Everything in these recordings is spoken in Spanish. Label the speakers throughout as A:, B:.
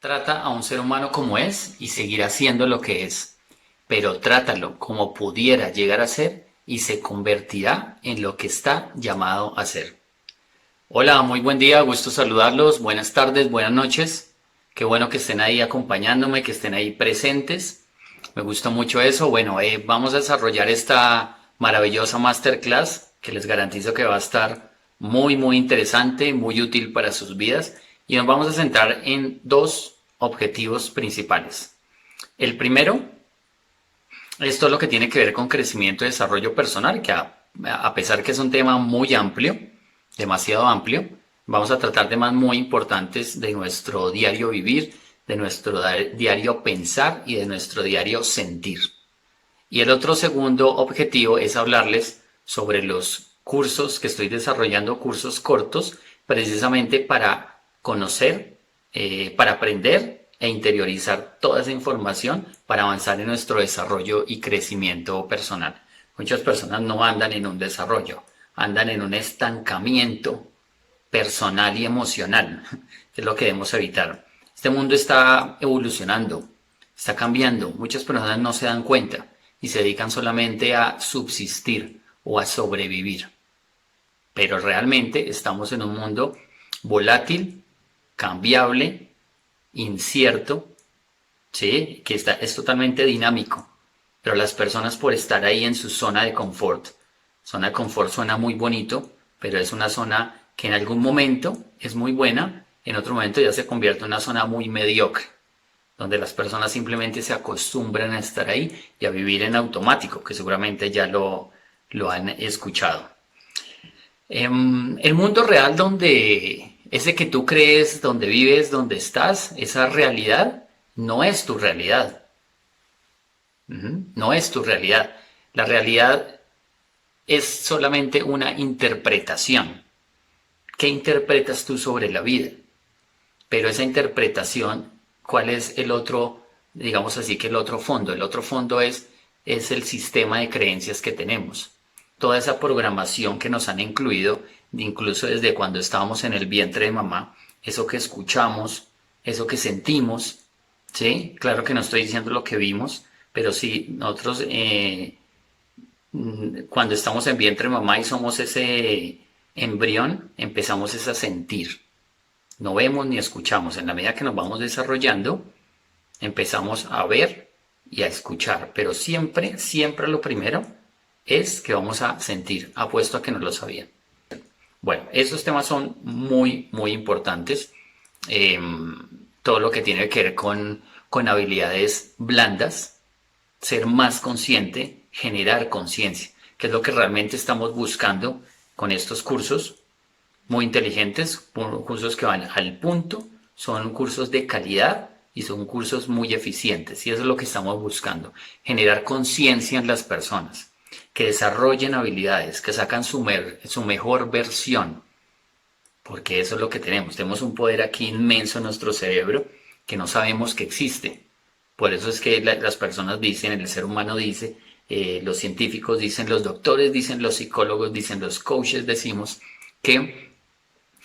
A: Trata a un ser humano como es y seguirá siendo lo que es, pero trátalo como pudiera llegar a ser y se convertirá en lo que está llamado a ser. Hola, muy buen día, gusto saludarlos, buenas tardes, buenas noches. Qué bueno que estén ahí acompañándome, que estén ahí presentes. Me gusta mucho eso. Bueno, vamos a desarrollar esta maravillosa masterclass que les garantizo que va a estar muy interesante, muy útil para sus vidas. Y nos vamos a centrar en dos objetivos principales. El primero es todo lo que tiene que ver con crecimiento y desarrollo personal, que a pesar que es un tema muy amplio, demasiado amplio, vamos a tratar temas muy importantes de nuestro diario vivir, de nuestro diario pensar y de nuestro diario sentir. Y el otro segundo objetivo es hablarles sobre los cursos que estoy desarrollando, cursos cortos, precisamente para conocer, para aprender e interiorizar toda esa información para avanzar en nuestro desarrollo y crecimiento personal. Muchas personas no andan en un desarrollo, andan en un estancamiento personal y emocional, que es lo que debemos evitar. Este mundo está evolucionando, está cambiando, muchas personas no se dan cuenta y se dedican solamente a subsistir o a sobrevivir. Pero realmente estamos en un mundo volátil, cambiable, incierto, ¿sí? Que es totalmente dinámico. Pero las personas por estar ahí en su zona de confort, zona de confort suena muy bonito, pero es una zona que en algún momento es muy buena, en otro momento ya se convierte en una zona muy mediocre, donde las personas simplemente se acostumbran a estar ahí y a vivir en automático, que seguramente ya lo han escuchado. El mundo real donde ese que tú crees, donde vives, donde estás, esa realidad no es tu realidad. No es tu realidad. La realidad es solamente una interpretación. ¿Qué interpretas tú sobre la vida? Pero esa interpretación, ¿cuál es el otro, digamos así, que el otro fondo? El otro fondo es el sistema de creencias que tenemos. Toda esa programación que nos han incluido, incluso desde cuando estábamos en el vientre de mamá, eso que escuchamos, eso que sentimos, ¿sí? Claro que no estoy diciendo lo que vimos, pero sí, nosotros cuando estamos en vientre de mamá y somos ese embrión, empezamos a sentir. No vemos ni escuchamos. En la medida que nos vamos desarrollando, empezamos a ver y a escuchar. Pero siempre lo primero es que vamos a sentir. Apuesto a que no lo sabían. Bueno, esos temas son muy importantes. Todo lo que tiene que ver con habilidades blandas, ser más consciente, generar conciencia, que es lo que realmente estamos buscando con estos cursos muy inteligentes, cursos que van al punto, son cursos de calidad y son cursos muy eficientes. Y eso es lo que estamos buscando, generar conciencia en las personas, que desarrollen habilidades, que sacan su mejor versión, porque eso es lo que tenemos. Tenemos un poder aquí inmenso en nuestro cerebro que no sabemos que existe. Por eso es que las personas dicen, el ser humano dice, los científicos dicen, los doctores dicen, los psicólogos dicen, los coaches decimos que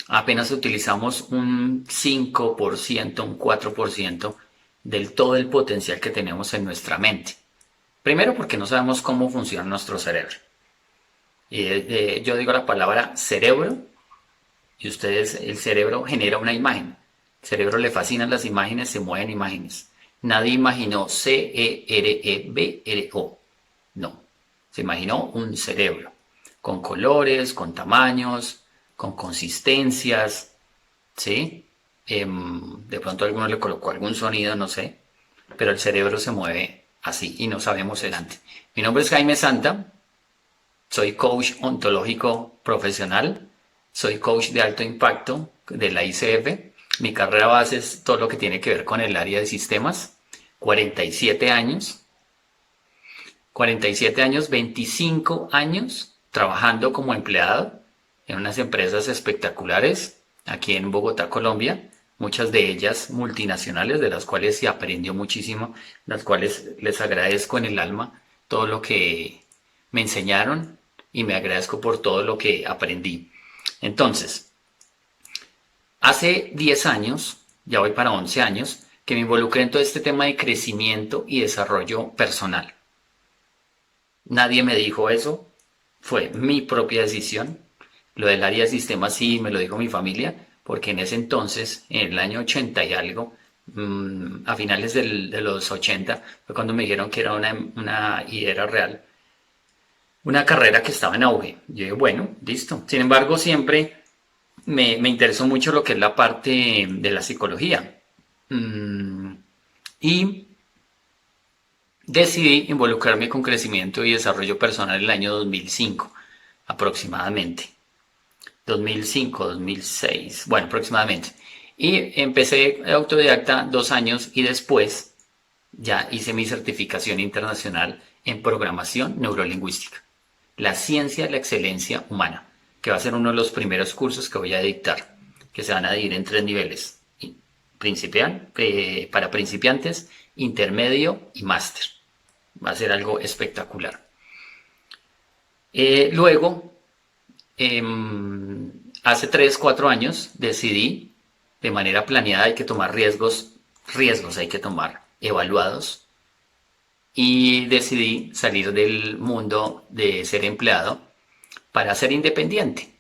A: apenas utilizamos un 5%, un 4% del todo el potencial que tenemos en nuestra mente. Primero porque no sabemos cómo funciona nuestro cerebro. Yo digo la palabra cerebro y ustedes, el cerebro genera una imagen. El cerebro le fascinan las imágenes, se mueven imágenes. Nadie imaginó cerebro. No, se imaginó un cerebro con colores, con tamaños, con consistencias, ¿sí? De pronto alguno le colocó algún sonido, no sé, pero el cerebro se mueve así y no sabemos el antes. Mi nombre es Jaime Santa, soy coach ontológico profesional, soy coach de alto impacto de la ICF. Mi carrera base es todo lo que tiene que ver con el área de sistemas. 47 años, 47 años, 25 años trabajando como empleado en unas empresas espectaculares aquí en Bogotá, Colombia, muchas de ellas multinacionales, de las cuales se aprendió muchísimo, las cuales les agradezco en el alma todo lo que me enseñaron y me agradezco por todo lo que aprendí. Entonces, hace 10 años, ya voy para 11 años, que me involucré en todo este tema de crecimiento y desarrollo personal. Nadie me dijo eso, fue mi propia decisión. Lo del área de sistemas sí me lo dijo mi familia, porque en ese entonces, en el año 80 y algo, a finales de los 80, fue cuando me dijeron que era y era real, una carrera que estaba en auge. Yo dije, bueno, listo. Sin embargo, siempre me interesó mucho lo que es la parte de la psicología. Y decidí involucrarme con crecimiento y desarrollo personal en el año 2005, aproximadamente. 2005, 2006, bueno, aproximadamente. Y empecé autodidacta 2 años y después ya hice mi certificación internacional en programación neurolingüística. La ciencia de la excelencia humana, que va a ser uno de los primeros cursos que voy a dictar, que se van a dividir en 3 niveles. Para principiantes, intermedio y máster. Va a ser algo espectacular. Luego, hace 3, 4 años decidí, de manera planeada, hay que tomar riesgos hay que tomar, evaluados, y decidí salir del mundo de ser empleado para ser independiente.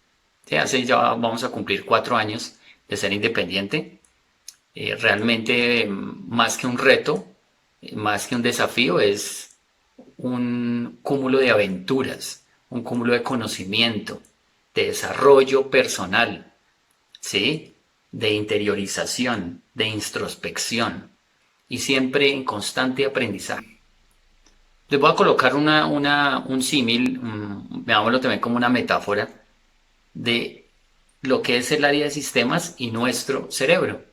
A: Hace ya vamos a cumplir 4 años de ser independiente. Realmente, más que un reto, más que un desafío, es un cúmulo de aventuras, un cúmulo de conocimiento, de desarrollo personal, ¿sí? De interiorización, de introspección y siempre en constante aprendizaje. Les voy a colocar un símil, veámoslo también como una metáfora de lo que es el área de sistemas y nuestro cerebro,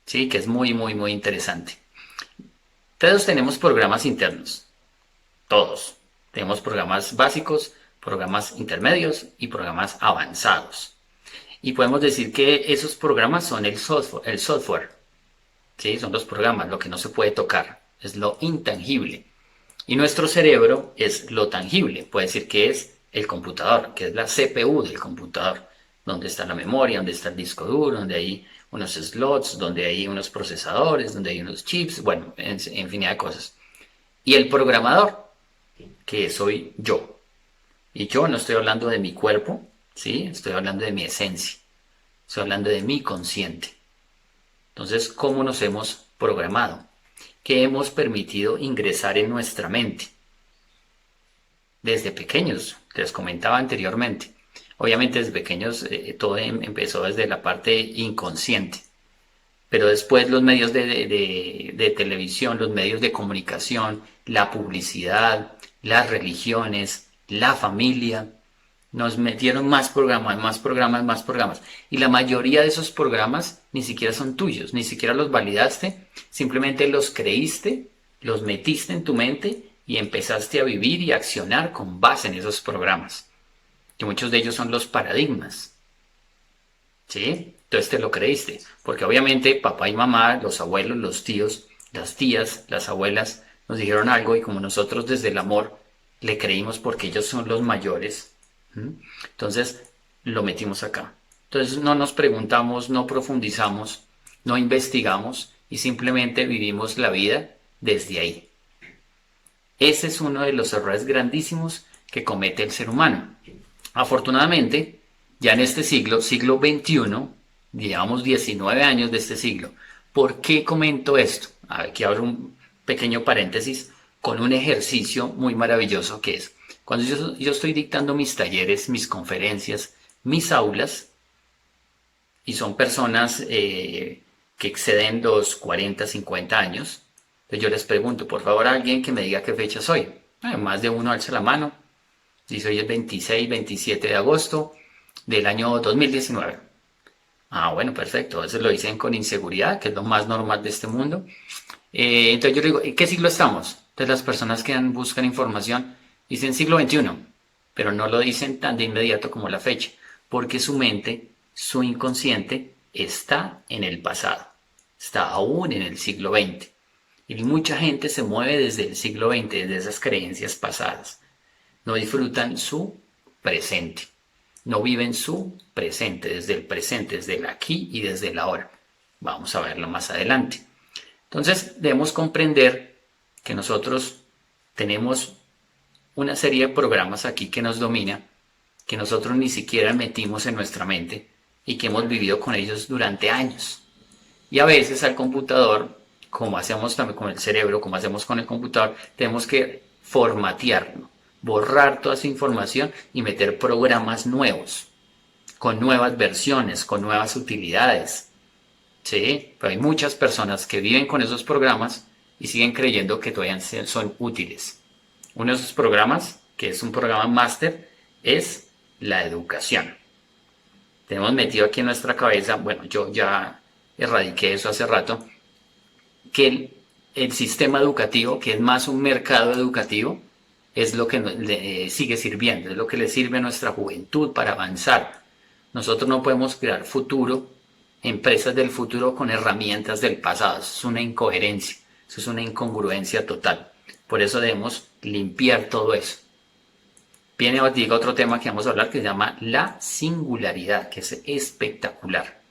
A: ¿sí? Que es muy, muy, muy interesante. Todos tenemos programas internos, todos. Tenemos programas básicos, programas intermedios y programas avanzados. Y podemos decir que esos programas son el software, ¿sí? Son los programas, lo que no se puede tocar, es lo intangible. Y nuestro cerebro es lo tangible, puede decir que es el computador, que es la CPU del computador, donde está la memoria, donde está el disco duro, donde hay unos slots, donde hay unos procesadores, donde hay unos chips, bueno, infinidad de cosas. Y el programador, que soy yo. Y yo no estoy hablando de mi cuerpo, ¿sí? Estoy hablando de mi esencia. Estoy hablando de mi consciente. Entonces, ¿cómo nos hemos programado? ¿Qué hemos permitido ingresar en nuestra mente? Desde pequeños, les comentaba anteriormente. Obviamente desde pequeños todo empezó desde la parte inconsciente. Pero después los medios de televisión, los medios de comunicación, la publicidad, las religiones, la familia, nos metieron más programas, más programas, más programas. Y la mayoría de esos programas ni siquiera son tuyos, ni siquiera los validaste, simplemente los creíste, los metiste en tu mente y empezaste a vivir y a accionar con base en esos programas. Que muchos de ellos son los paradigmas. ¿Sí? Entonces te lo creíste. Porque obviamente papá y mamá, los abuelos, los tíos, las tías, las abuelas nos dijeron algo y como nosotros desde el amor le creímos porque ellos son los mayores, entonces lo metimos acá. Entonces no nos preguntamos, no profundizamos, no investigamos y simplemente vivimos la vida desde ahí. Ese es uno de los errores grandísimos que comete el ser humano. Afortunadamente, ya en este siglo XXI, llevamos 19 años de este siglo. ¿Por qué comento esto? Aquí abro un pequeño paréntesis con un ejercicio muy maravilloso que es, cuando yo estoy dictando mis talleres, mis conferencias, mis aulas, y son personas que exceden los 40, 50 años, entonces yo les pregunto, por favor, a alguien que me diga qué fecha soy. Más de uno alza la mano. Dice hoy es 26, 27 de agosto del año 2019. Bueno, perfecto. A veces lo dicen con inseguridad, que es lo más normal de este mundo. Entonces yo le digo, ¿en qué siglo estamos? Entonces las personas que buscan información dicen siglo XXI, pero no lo dicen tan de inmediato como la fecha, porque su mente, su inconsciente, está en el pasado, está aún en el siglo XX. Y mucha gente se mueve desde el siglo XX, desde esas creencias pasadas. No disfrutan su presente, no viven su presente, desde el aquí y desde el ahora. Vamos a verlo más adelante. Entonces debemos comprender que nosotros tenemos una serie de programas aquí que nos domina, que nosotros ni siquiera metimos en nuestra mente y que hemos vivido con ellos durante años. Y a veces al computador, como hacemos también con el cerebro, como hacemos con el computador, tenemos que formatearlo, borrar toda esa información y meter programas nuevos, con nuevas versiones, con nuevas utilidades. Sí, pero hay muchas personas que viven con esos programas y siguen creyendo que todavía son útiles. Uno de esos programas, que es un programa máster, es la educación. Tenemos metido aquí en nuestra cabeza, bueno, yo ya erradiqué eso hace rato, que el sistema educativo, que es más un mercado educativo, es lo que le sigue sirviendo, es lo que le sirve a nuestra juventud para avanzar. Nosotros no podemos crear futuro, empresas del futuro con herramientas del pasado. Eso es una incoherencia, eso es una incongruencia total. Por eso debemos limpiar todo eso. Viene digo, otro tema que vamos a hablar que se llama la singularidad, que es espectacular.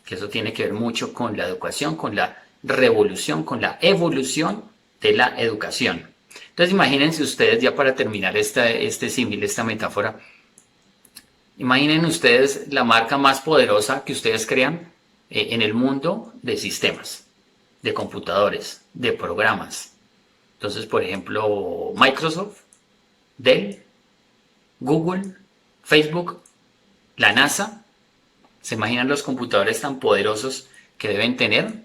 A: Que eso tiene que ver mucho con la educación, con la revolución, con la evolución de la educación. Entonces imagínense ustedes, ya para terminar este símil, esta metáfora, imaginen ustedes la marca más poderosa que ustedes crean en el mundo de sistemas, de computadores, de programas. Entonces, por ejemplo, Microsoft, Dell, Google, Facebook, la NASA. ¿Se imaginan los computadores tan poderosos que deben tener?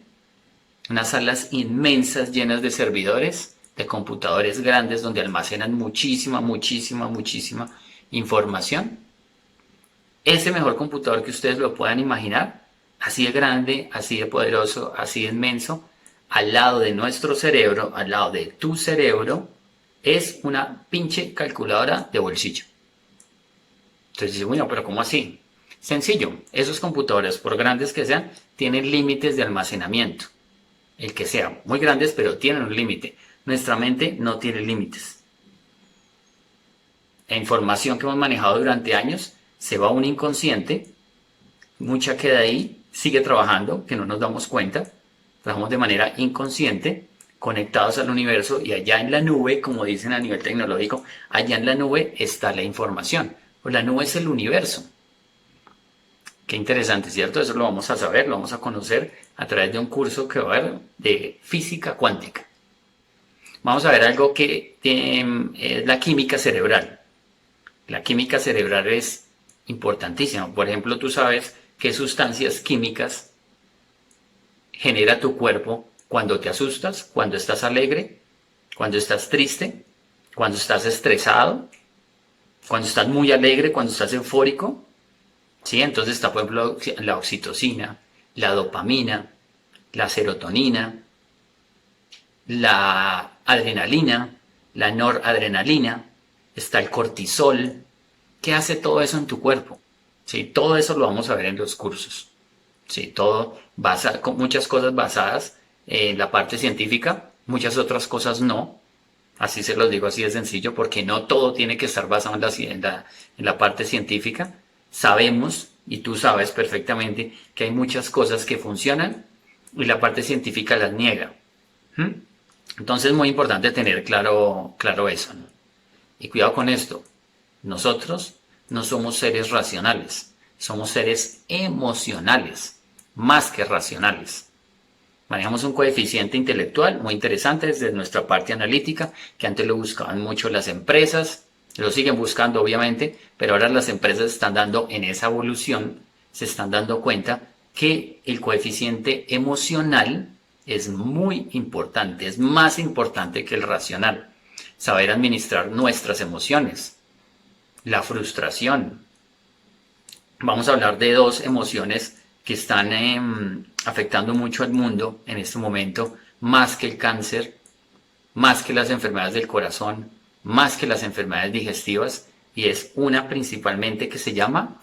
A: Unas salas inmensas llenas de servidores, de computadores grandes donde almacenan muchísima información. Ese mejor computador que ustedes lo puedan imaginar, así de grande, así de poderoso, así de inmenso, al lado de nuestro cerebro, al lado de tu cerebro, es una pinche calculadora de bolsillo. Entonces dice, bueno, pero ¿cómo así? Sencillo, esos computadores, por grandes que sean, tienen límites de almacenamiento. El que sea, muy grandes, pero tienen un límite. Nuestra mente no tiene límites. La información que hemos manejado durante años se va a un inconsciente, mucha queda ahí, sigue trabajando, que no nos damos cuenta, trabajamos de manera inconsciente, conectados al universo y allá en la nube, como dicen a nivel tecnológico, allá en la nube está la información. Pues la nube es el universo. Qué interesante, ¿cierto? Eso lo vamos a saber, lo vamos a conocer a través de un curso que va a haber de física cuántica. Vamos a ver algo que es la química cerebral. La química cerebral es importantísima. Por ejemplo, tú sabes qué sustancias químicas genera tu cuerpo cuando te asustas, cuando estás alegre, cuando estás triste, cuando estás estresado, cuando estás muy alegre, cuando estás eufórico. ¿Sí? Entonces está, por ejemplo, la oxitocina, la dopamina, la serotonina, la adrenalina, la noradrenalina, está el cortisol. ¿Qué hace todo eso en tu cuerpo? ¿Sí? Todo eso lo vamos a ver en los cursos. ¿Sí? Todo con muchas cosas basadas en la parte científica, muchas otras cosas no. Así se los digo así de sencillo, porque no todo tiene que estar basado en la parte científica. Sabemos, y tú sabes perfectamente, que hay muchas cosas que funcionan y la parte científica las niega. Entonces es muy importante tener claro eso, ¿no? Y cuidado con esto. Nosotros no somos seres racionales, somos seres emocionales, más que racionales. Manejamos un coeficiente intelectual muy interesante desde nuestra parte analítica, que antes lo buscaban mucho las empresas, lo siguen buscando obviamente, pero ahora las empresas están dando en esa evolución, se están dando cuenta que el coeficiente emocional es muy importante, es más importante que el racional. Saber administrar nuestras emociones, la frustración. Vamos a hablar de dos emociones que están afectando mucho al mundo en este momento más que el cáncer, más que las enfermedades del corazón, más que las enfermedades digestivas, y es una principalmente que se llama